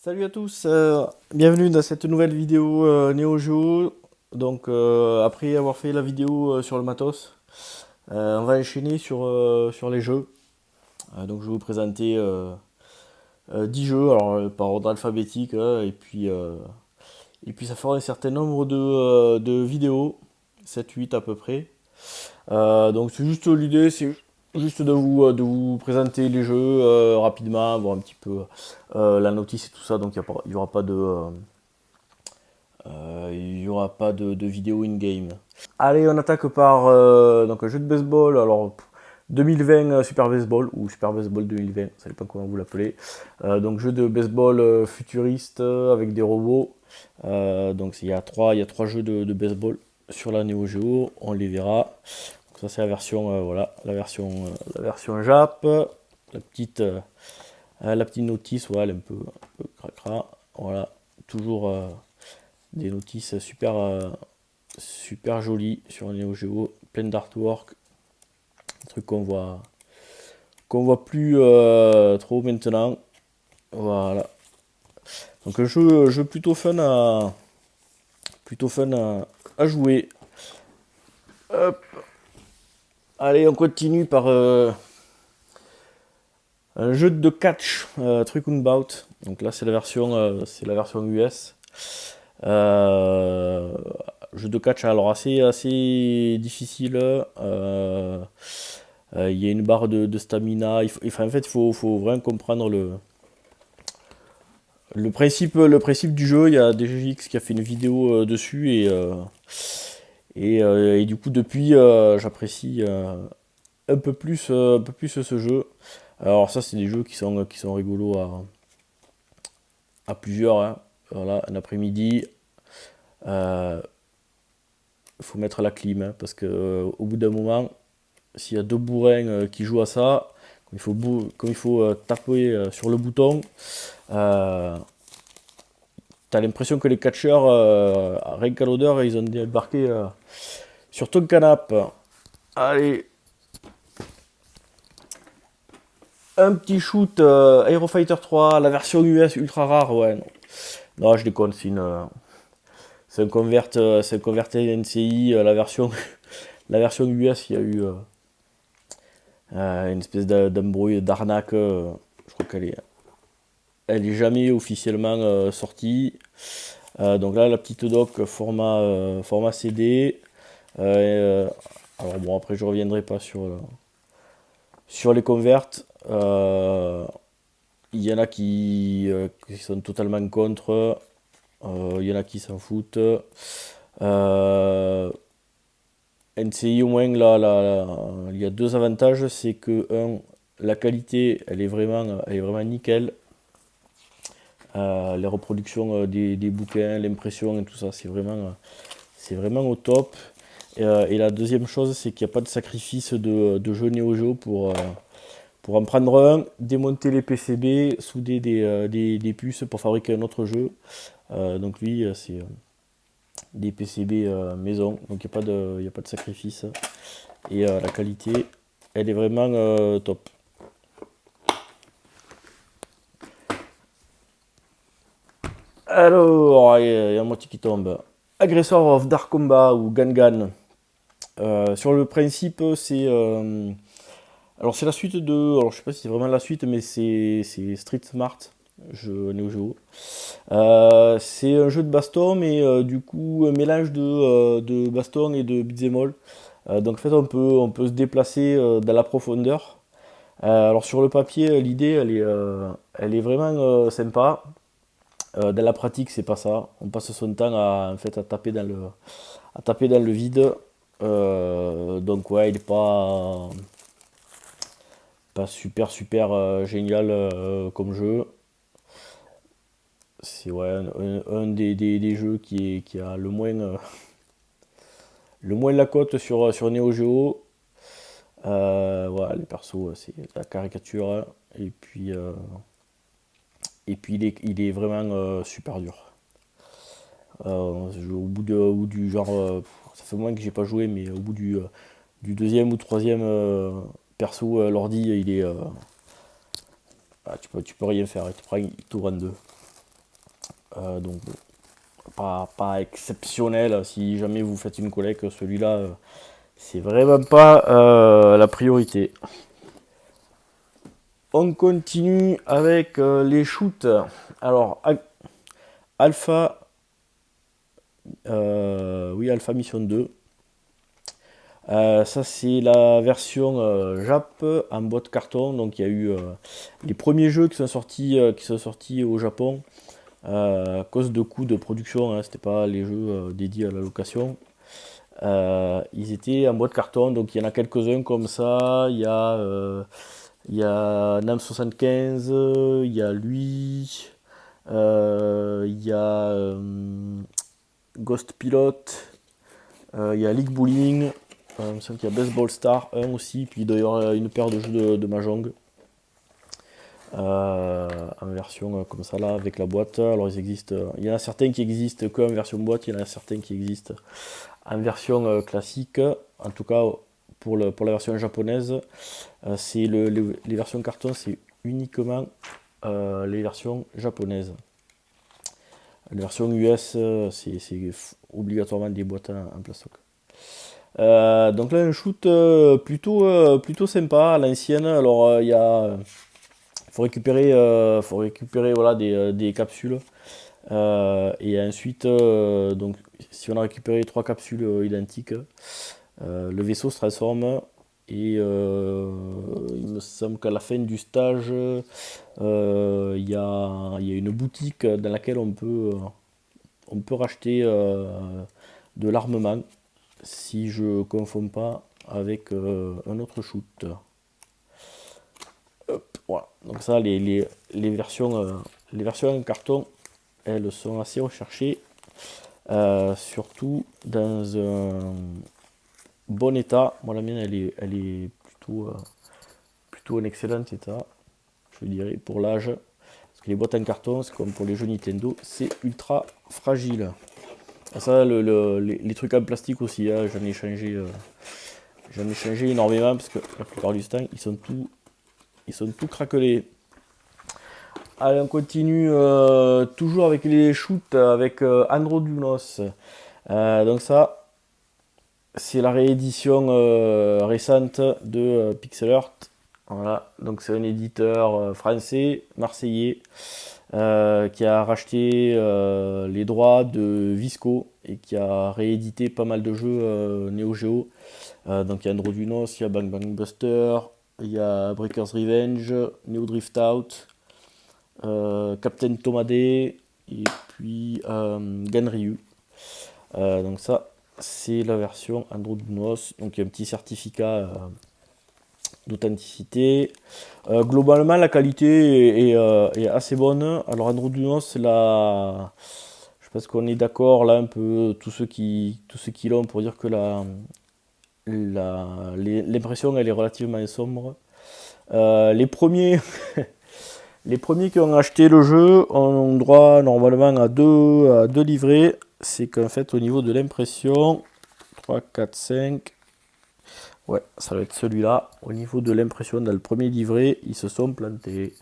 Salut à tous, bienvenue dans cette nouvelle vidéo Neo Geo. Donc après avoir fait la vidéo sur le matos, on va enchaîner sur les jeux. Donc je vais vous présenter 10 jeux, alors par ordre alphabétique, et puis ça fera un certain nombre de vidéos, 7-8 à peu près. Donc c'est juste l'idée, c'est juste de vous présenter les jeux rapidement, voir un petit peu la notice et tout ça. Donc il n'y aura pas de vidéo in-game. Allez, on attaque par donc un jeu de baseball. Alors 2020 Super Baseball ou Super Baseball 2020, ça dépend comment vous l'appelez. Donc jeu de baseball futuriste avec des robots. Donc il y a trois jeux de baseball sur la Neo Geo, on les verra. Donc, ça c'est la version voilà, la version Jap. La petite notice, voilà, elle est un peu cracra. Voilà, toujours des notices super jolies sur Neo Geo, plein d'artwork, des trucs qu'on voit plus trop maintenant. Voilà. Donc un jeu plutôt fun à jouer. Hop. Allez, on continue par un jeu de catch, Truc and Bout. Donc là c'est la version US. Euh, Jeu de catch alors assez difficile. Il y a une barre de stamina. En fait, il faut vraiment comprendre le principe du jeu. Il y a DGX qui a fait une vidéo dessus et du coup depuis j'apprécie un peu plus ce jeu. Alors ça c'est des jeux qui sont rigolos à plusieurs, hein. Voilà, un après-midi, il faut mettre la clim, hein, parce que au bout d'un moment, s'il y a deux bourrins qui jouent à ça, comme il faut taper sur le bouton, euh, t'as l'impression que les catcheurs, rien qu'à l'odeur, ils ont débarqué sur ton canapé. Allez, un petit shoot Aero Fighter 3, la version US ultra rare, ouais. Non, non je déconne, c'est un convert NCI, la version US, il y a eu une espèce d'embrouille, d'arnaque. Je crois elle est jamais officiellement sortie. Donc là, la petite doc format CD. Alors bon, après, je reviendrai pas sur les converts. Il y en a qui sont totalement contre. Il y en a qui s'en foutent. NCI, au moins, là, il y a deux avantages. C'est que, la qualité, elle est vraiment nickel. Les reproductions des bouquins, l'impression et tout ça, c'est vraiment au top. Et la deuxième chose, c'est qu'il n'y a pas de sacrifice de jeu Neo Geo pour en prendre un, démonter les PCB, souder des puces pour fabriquer un autre jeu. Donc lui, c'est des PCB maison, donc il n'y a pas de sacrifice. Et la qualité, elle est vraiment top. Alors, il y a un moitié qui tombe. Aggressor of Dark Combat ou Gangan. Sur le principe, alors c'est la suite de. Alors je sais pas si c'est vraiment la suite, mais c'est Street Smart, jeu Neo Geo. C'est un jeu de baston, mais du coup, un mélange de baston et de beat'em all. Donc en fait, on peut se déplacer dans la profondeur. Alors sur le papier, l'idée, elle est vraiment sympa. Dans la pratique, c'est pas ça. On passe son temps en fait, à taper dans le vide. Donc ouais, il est pas super super génial comme jeu. C'est ouais, un des jeux qui a le moins la cote sur Neo Geo. Voilà, les persos, c'est la caricature, hein. Et puis il est vraiment super dur. Au bout du genre, ça fait moins que j'ai pas joué, mais au bout du deuxième ou troisième perso, l'ordi, il est, tu peux rien faire, il te prend en deux. Donc pas exceptionnel. Si jamais vous faites une collecte, celui-là, c'est vraiment pas la priorité. On continue avec les shoots. Alors, Alpha, oui, Alpha Mission 2. Ça, c'est la version Jap en boîte carton. Donc, il y a eu les premiers jeux qui sont sortis au Japon à cause de coûts de production. Hein, c'était pas les jeux dédiés à la location. Ils étaient en boîte carton. Donc, il y en a quelques-uns comme ça. Il y a NAM 75, il y a lui, il y a Ghost Pilot, il y a League Bowling, il me semble qu'il y a Baseball Star 1 aussi, puis d'ailleurs une paire de jeux de Mahjong en version comme ça là avec la boîte. Alors il y en a certains qui existent qu'en version boîte, il y en a certains qui existent en version classique, en tout cas pour la version japonaise. C'est les versions carton, c'est uniquement les versions japonaises. Les versions US, c'est obligatoirement des boîtes en plastoc. Donc là, un shoot plutôt sympa à l'ancienne. Alors, faut récupérer voilà, des capsules. Et ensuite, donc, si on a récupéré 3 capsules identiques, le vaisseau se transforme. Et il me semble qu'à la fin du stage, il y a une boutique dans laquelle on peut racheter de l'armement, si je ne confonds pas avec un autre shoot. Hop, voilà. Donc ça, les versions en carton, elles sont assez recherchées, surtout dans un bon état. Moi, la mienne, elle est plutôt en excellent état, je dirais, pour l'âge. Parce que les boîtes en carton, c'est comme pour les jeux Nintendo, c'est ultra fragile. Et ça, les trucs en plastique aussi, hein, j'en ai changé énormément parce que la plupart du temps, ils sont tout craquelés. Allez, on continue toujours avec les shoots avec Androdunos. Donc ça, c'est la réédition récente de Pixel Earth. Voilà, donc c'est un éditeur français, marseillais, qui a racheté les droits de Visco et qui a réédité pas mal de jeux Neo Geo. Donc il y a Androdunos, il y a Bang Bang Buster, il y a Breaker's Revenge, Neo Drift Out, Captain Tomade et puis Ganryu. Donc ça, c'est la version Androdunos. Donc il y a un petit certificat d'authenticité. Globalement, la qualité est assez bonne. Alors Androdunos, je pense qu'on est d'accord là un peu, tous ceux qui l'ont, pour dire que l'impression elle est relativement sombre. Les premiers les premiers qui ont acheté le jeu ont droit normalement à deux livrets. C'est qu'en fait au niveau de l'impression 3, 4, 5, ouais, ça va être celui-là. Au niveau de l'impression dans le premier livret, ils se sont plantés.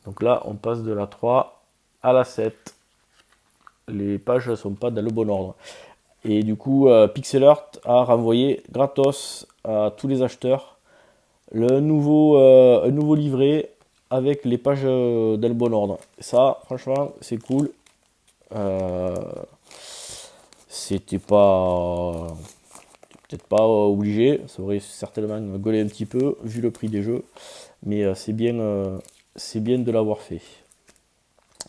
Donc là, on passe de la 3 à la 7. Les pages ne sont pas dans le bon ordre. Et du coup, Pixel Earth a renvoyé gratos à tous les acheteurs un nouveau livret avec les pages dans le bon ordre. Ça, franchement, c'est cool. C'était peut-être pas obligé, ça aurait certainement gueulé un petit peu vu le prix des jeux, mais c'est bien de l'avoir fait.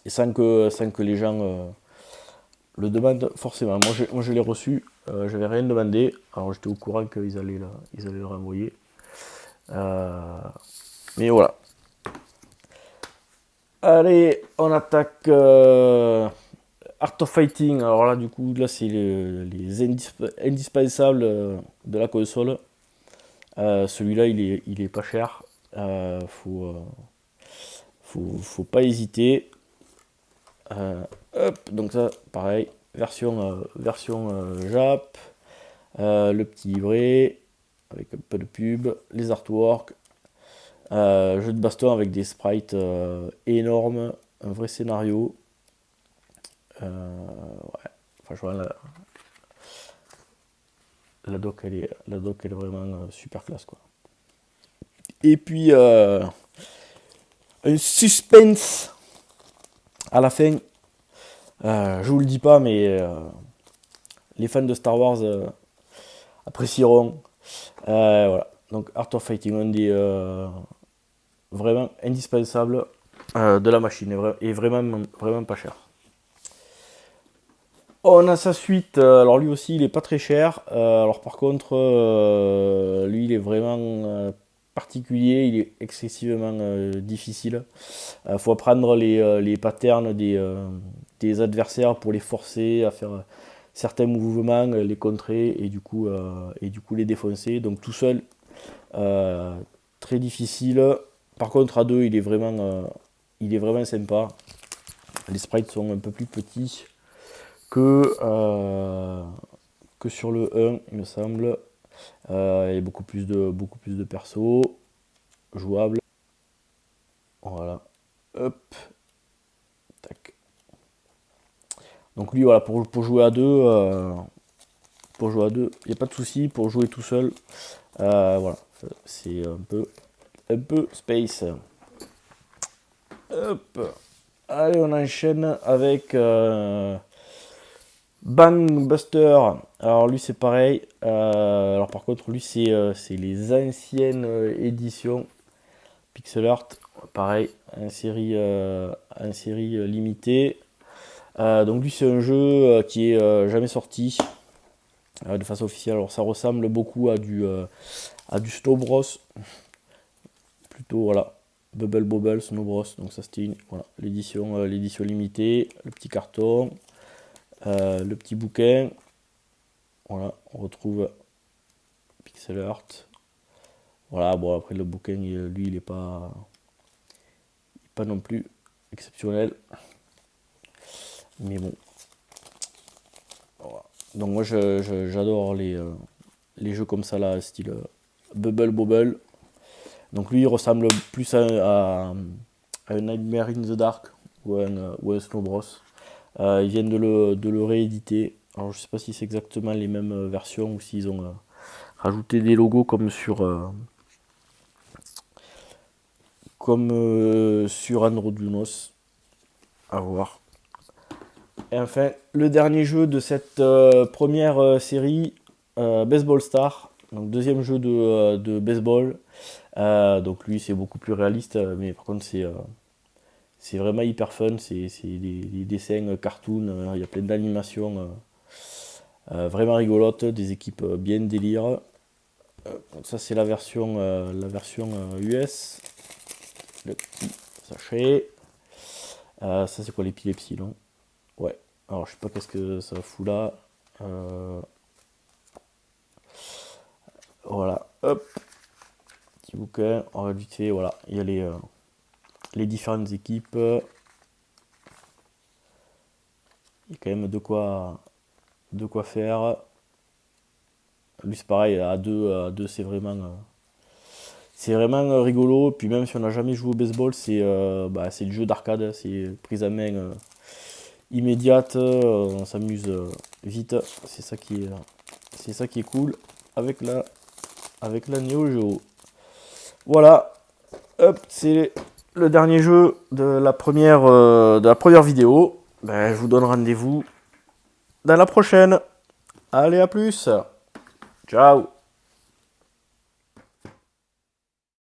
Et sans que les gens le demandent forcément. Moi je l'ai reçu, je n'avais rien demandé, alors j'étais au courant qu'ils allaient le renvoyer. Mais voilà. Allez, on attaque Art of Fighting. Alors là, du coup, là, c'est les indispensables de la console. Celui-là, il est pas cher. Faut pas hésiter. Hop, donc ça, pareil, version Jap. Le petit livret avec un peu de pub, les artworks. Jeu de baston avec des sprites énormes, un vrai scénario. Ouais, franchement, la doc, elle est vraiment super classe, quoi. Et puis, un suspense à la fin. Je vous le dis pas, mais les fans de Star Wars apprécieront. Voilà. Donc, Art of Fighting, un des vraiment indispensable de la machine, et vraiment, vraiment pas cher. On a sa suite, alors lui aussi il est pas très cher, alors par contre lui il est vraiment particulier, il est excessivement difficile. Faut apprendre les patterns des adversaires pour les forcer à faire certains mouvements, les contrer et du coup les défoncer. Donc tout seul, très difficile. Par contre à deux il est vraiment sympa. Les sprites sont un peu plus petits que sur le 1, il me semble. Il y a beaucoup plus de persos jouables. Voilà. Hop. Tac. Donc lui, voilà, pour jouer à deux, il n'y a pas de souci. Pour jouer tout seul, voilà, c'est un peu space. Hop. Allez, on enchaîne avec Bang Buster. Alors lui c'est pareil. Alors par contre lui c'est les anciennes éditions pixel art. Pareil, en série limitée. Donc lui c'est un jeu qui est jamais sorti de façon officielle. Alors ça ressemble beaucoup à du Snow Bros. Plutôt voilà. Bubble Bobble, Snow Bros. Donc ça c'était voilà, l'édition limitée, le petit carton. Le petit bouquin, voilà, on retrouve pixel art. Voilà, bon après le bouquin, lui, il est pas non plus exceptionnel, mais bon. Voilà. Donc moi, j'adore les jeux comme ça là, style Bubble Bobble. Donc lui, il ressemble plus à un Nightmare in the Dark ou un Snow Bros. Ils viennent de le rééditer. Alors je sais pas si c'est exactement les mêmes versions ou s'ils ont rajouté des logos comme sur Androdunos. À voir. Et enfin, le dernier jeu de cette première série, Baseball Star. Donc deuxième jeu de baseball. Donc lui c'est beaucoup plus réaliste, mais par contre c'est vraiment hyper fun. C'est des dessins cartoon, il y a plein d'animations vraiment rigolotes, des équipes bien délire. Donc ça c'est la version US. Le petit sachet. Ça c'est quoi, l'épilepsie, non? Ouais. Alors je sais pas qu'est-ce que ça fout là. Voilà. Hop. Petit bouquin. On va vite fait. Voilà. Il y a les différentes équipes. Il y a quand même de quoi faire. Lui c'est pareil. À deux c'est vraiment rigolo. Puis même si on n'a jamais joué au baseball, c'est le jeu d'arcade. C'est prise à main immédiate. On s'amuse vite. C'est ça qui est cool avec la Neo Geo. Voilà. Hop, c'est le dernier jeu de la première vidéo. Ben, je vous donne rendez-vous dans la prochaine. Allez, à plus. Ciao.